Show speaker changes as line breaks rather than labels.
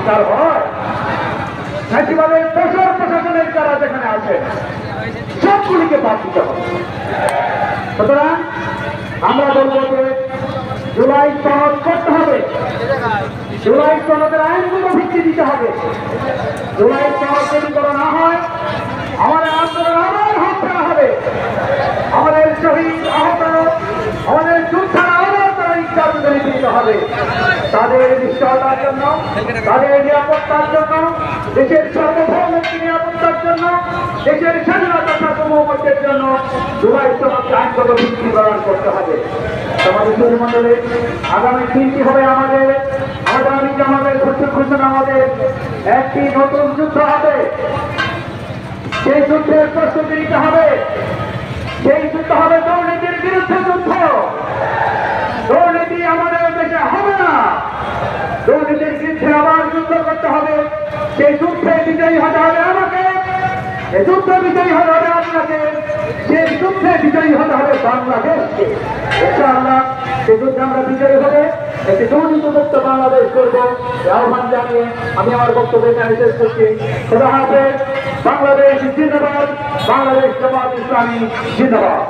বিচার হয়? ফ্যাসিবাদের দোসর প্রশাসনের যারা যেখানে আছে সবগুলিকে বাদ দিতে হবে। সুতরাং আমরা বলবো যে জুলাই সনদ করতে হবে, জুলাই সনদের আইনগুলো ভিত্তি দিতে হবে। জুলাই সনদ যদি করা না হয় আমাদের আন্দোলন আবার হাত ফেলা হবে। আমাদের শহীদ আহত, আমাদের যোদ্ধারা আবার তারা ইচ্ছাতে দিতে হবে। তাদের নিশ্চয়তার জন্য, তাদের নিরাপত্তার জন্য, দেশের সার্বভৌমত্বের নিরাপত্তার জন্য, দেশের স্বাধীনতা সার্বভৌমত্বের জন্য জুলাই সনদকে আইনগত ভিত্তি প্রদান করতে হবে। আমাদের মন্ডলে আগামী দিনটি হবে আমাদের ঘোষণা, আমাদের একটি নতুন যুদ্ধ হবে। সেই যুদ্ধের প্রস্তুতি নিতে হবে। সেই যুদ্ধ হবে দুর্নীতির বিরুদ্ধে যুদ্ধ। দুর্নীতি আমাদের দেশে হবে না। দুর্নীতির বিরুদ্ধে আবার যুদ্ধ করতে হবে। সেই যুদ্ধে বিজয়ী হতে হবে আমাকে, এই যুদ্ধে বিজয়ী হতে হবে আপনাকে, সেই যুদ্ধে বিজয়ী হতে হবে বাংলাদেশকে। ইনশাআল্লাহ সেই যুদ্ধে আমরা বিজয়ী হবে, একটি দুর্নীতিমুক্ত বাংলাদেশ করবো আহ্বান জানিয়ে আমি আমার বক্তব্য এখানে শেষ করছি। খোদা হাফেজ। বাংলাদেশ জিন্দাবাদ, বাংলাদেশ জামাত ইসলামী জিন্দাবাদ।